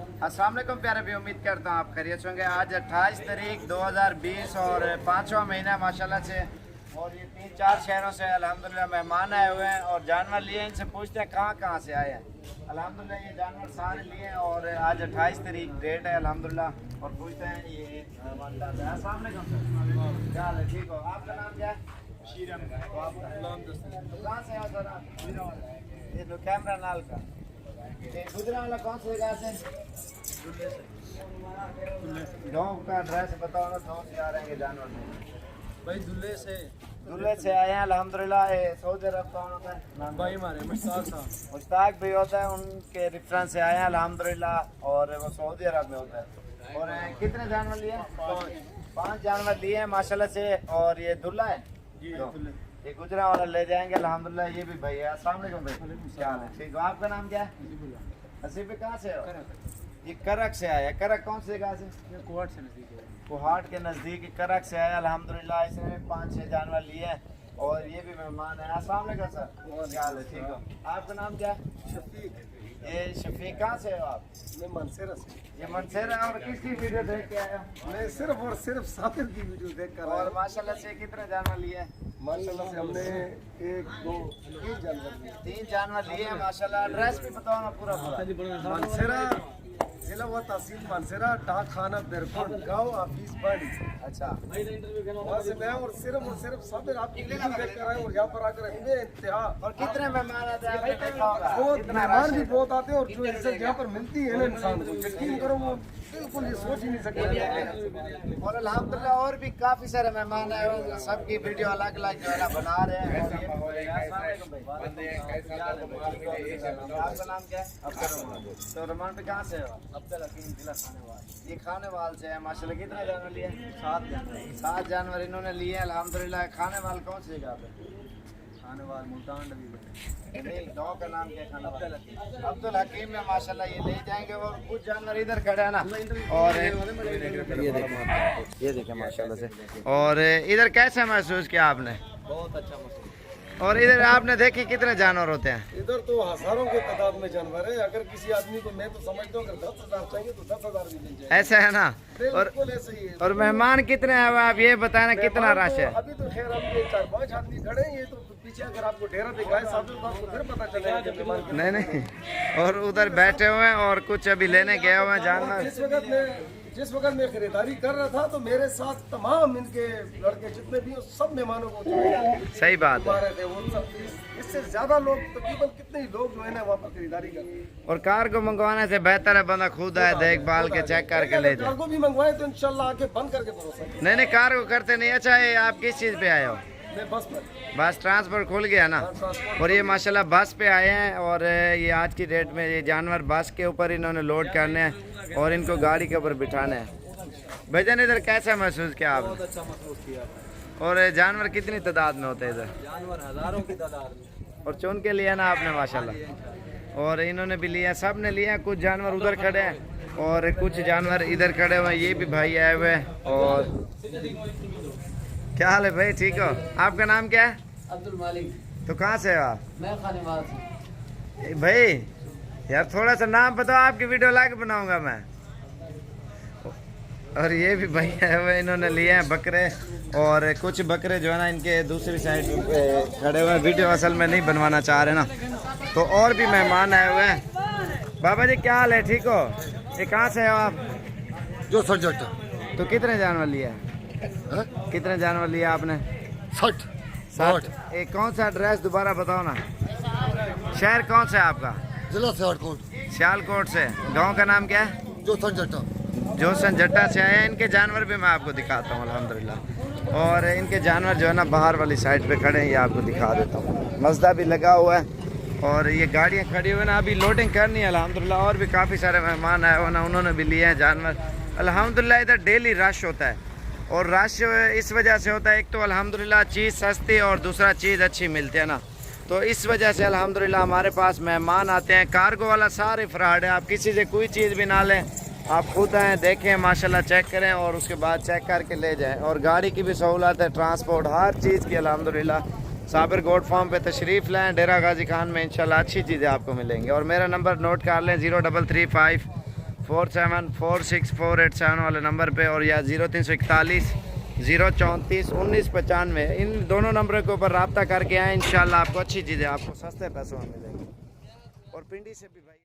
अस्सलाम वालेकुम प्यारे भी, उम्मीद करता हूँ आप खैरियत होंगे। आज 28 तारीख 2020 और 5वां महीना माशाल्लाह से, और ये 3-4 शहरों से अल्हम्दुलिल्लाह मेहमान आए हुए हैं और जानवर लिए। इनसे पूछते हैं कहाँ से आए हैं। अल्हम्दुलिल्लाह ये जानवर सारे लिए हैं और आज 28 तारीख डेट है अल्हम्दुलिल्लाह। और पूछते हैं ये अस्सलाम वालेकुम, क्या हाल है? ठीक हो? आपका नाम क्या है? कहाँ से आए सर आप? ये जो कैमरा नाल का गुजरा वाला कौन सी जगह से? गाँव का एड्रेस बताओ ना, कौन से आ रहे हैं जानवर भाई दुल्ले से आए हैं अल्हम्दुलिल्लाह। सऊदी अरब कौन होता है? भाई हमारे मुश्ताक भी होता है, उनके रेफरेंस से आए हैं अल्हम्दुलिल्लाह। और वो सऊदी अरब में होता है। और कितने जानवर लिए? 5 जानवर लिए हैं माशाल्लाह से। और ये दुल्ला है जी, ये गुजरा वाला ले जाएंगे अल्हम्दुलिल्लाह। ये भी भाई है। अस्सलाम वालेकुम भाई, क्या हाल है? ठीक हो? आपका नाम क्या है? हसीब। कहाँ से हो? ये करक से आया। करक कौन सी जगह से? कोहाट से नजदीक है। कोहाट के नज़दीक करक से आया अल्हम्दुलिल्लाह। इसने 5-6 जानवर लिए हैं और ये भी मेहमान है। अस्सलाम वालेकुम सर, क्या हाल है? ठीक हो? आपका नाम क्या है? शफीक। ये शफीक। कहाँ से हो आप? मैं मनसेरा से। ये मनसेरा। और किसकी वीडियो देख के आए हो? मैं सिर्फ और सिर्फ साबिर की वीडियो देख कर और माशाल्लाह से कितने जानवर लिए? माशाल्लाह से हमने 1 2 3 जानवर लिए। 3 जानवर लिए हैं माशाल्लाह। एड्रेस भी बताओ ना पूरा। मनसेरा जिला व तहसील मनसेरा, डाक खाना बेरकुंड, गाँव ऑफिस बड़ी। अच्छा, वहाँ से मैं और सिर्फ साबिर आपकी वीडियो देख कर आए और यहाँ पर आकर इन्हें इंतहा। और कितने मेहमान आते हैं आपने देखा होगा? बहुत मेहमान भी बहुत आते हैं और जो इज्जत यहाँ पर मिलती है ना इंसान को, यकीन करो वो बिल्कुल ये सोच ही नहीं सकते। और अल्हम्दुलिल्लाह और भी काफी सारे मेहमान आए हुए हैं, सबकी वीडियो अलग अलग जो है ना बना रहे हैं। और आपका नाम क्या है? तो रमान पे कहाँ से हो? ये खाने वाल से है माशाल्लाह। कितने जानवर लिए? 7 जानवर इन्होंने लिए हैं अल्हम्दुलिल्लाह। खाने वाल कौन सी जगह पे? खाने वाले मुल्तान गाँव का नाम क्या है? अब्दुल हकीम में माशाल्लाह ये ले जाएंगे। और कुछ जानवर इधर खड़े हैं ना, और ये देखें माशाल्लाह से। और इधर कैसा महसूस किया आपने? बहुत अच्छा मौसम। और इधर आपने देखे कितने जानवर होते हैं? इधर तो हजारों के तादाद में जानवर है। अगर किसी आदमी को, मैं तो समझता हूँ अगर 10,000 चाहिए तो 10,000 भी मिल जाए। ऐसा है ना? और बिल्कुल ऐसे ही है। और मेहमान कितने हैं आप ये बताए ना, कितना रश है? अभी तो खैर हम ये 4-5 आदमी खड़े हैं। ये तो पीछे अगर आपको डेरा दिखाए साबिर तो आपको फिर पता चलेगा कि मेहमान कितने। नहीं। और उधर बैठे हुए हैं और कुछ अभी लेने गए हुए हैं जानवर। जिस वक्त मैं खरीदारी कर रहा था तो मेरे साथ तमाम इनके लड़के जितने भी हैं सब मेहमानों को सही बात है। थे वो सब। इससे ज्यादा लोग तकरीबन कितने ही लोग जो है ना वहाँ पर खरीदारी कर रहे हैं। और कार को मंगवाने से बेहतर है बंदा खुद आए, देखभाल के चेक करके ले जाए। कार को भी मंगवाए तो इंशाल्लाह आके बंद करके भरोसा। नहीं कार को करते नहीं। अच्छा ये आप किस चीज़ पे आए हो? मैं बस पर। बस ट्रांसपोर्ट खुल गया ना। और ये माशाल्लाह बस पे आए हैं। और ये आज की डेट में ये जानवर बस के ऊपर इन्होंने लोड करने हैं और इनको गाड़ी के ऊपर बिठाने हैं। भैया इधर कैसा महसूस किया आपने? बहुत अच्छा महसूस किया। और जानवर कितनी तादाद में होते हैं इधर? जानवर हजारों की तादाद में। और चुन के लिया ना आपने माशाल्लाह। और इन्होंने भी लिया, सब ने लिया। कुछ जानवर उधर खड़े हैं और कुछ जानवर इधर खड़े हुए हैं। ये भी भाई आए हुए हैं। और क्या हाल है भाई? ठीक हो? आपका नाम क्या है? अब्दुल मालिक। तो कहाँ से हो आप? मैं खानेवाल से। भाई यार थोड़ा सा नाम बताओ, आपकी वीडियो लाइक बनाऊंगा मैं। और ये भी भाई है वो, इन्होंने लिए हैं बकरे। और कुछ बकरे जो है ना इनके दूसरी साइड खड़े हुए हैं। वीडियो असल में नहीं बनवाना चाह रहे ना, तो और भी मेहमान आए हुए हैं। बाबा जी क्या हाल है? ठीक हो? ये कहाँ से हो आप? जो सर तो कितने जानवर लिए? कितने जानवर लिए आपने? 60। एक कौन सा एड्रेस दोबारा बताओ ना। शहर कौन सा है आपका? जिला सियालकोट। सियालकोट से। गांव का नाम क्या है? जोसन जट्टा से आए हैं। इनके जानवर भी मैं आपको दिखाता हूँ अल्हम्दुलिल्लाह। और इनके जानवर जो है ना बाहर वाली साइड पे खड़े हैं, ये आपको दिखा देता हूँ। मज़दा भी लगा हुआ है और ये गाड़ियाँ खड़ी हुई ना, अभी लोडिंग करनी है अल्हम्दुलिल्लाह। और भी काफ़ी सारे मेहमान आए हुए ना, उन्होंने भी लिए हैं जानवर अल्हम्दुलिल्लाह। इधर डेली रश होता है और रश इस वजह से होता है, एक तो अल्हम्दुलिल्लाह चीज़ सस्ती और दूसरा चीज़ अच्छी मिलती है ना, तो इस वजह से अल्हम्दुलिल्लाह हमारे पास मेहमान आते हैं। कार्गो वाला सारे फ्रॉड है। आप किसी से कोई चीज़ भी ना लें, आप खुद आएँ, देखें माशाल्लाह, चेक करें और उसके बाद चेक करके ले जाएं। और गाड़ी की भी सहूलत है, ट्रांसपोर्ट हर चीज़ की अल्हम्दुलिल्लाह। साबिर गोट फार्म पे तशरीफ़ लाएँ, डेरा गाजी खान में इंशाल्लाह अच्छी चीज़ें आपको मिलेंगी। और मेरा नंबर नोट कर लें 0335 474648 वाले नंबर पे, और या 0341 034 1995, इन दोनों नंबरों के ऊपर रब्ता करके आए। इंशाल्लाह आपको अच्छी चीज़ें आपको सस्ते पैसों में मिलेंगी। और पिंडी से भी भाई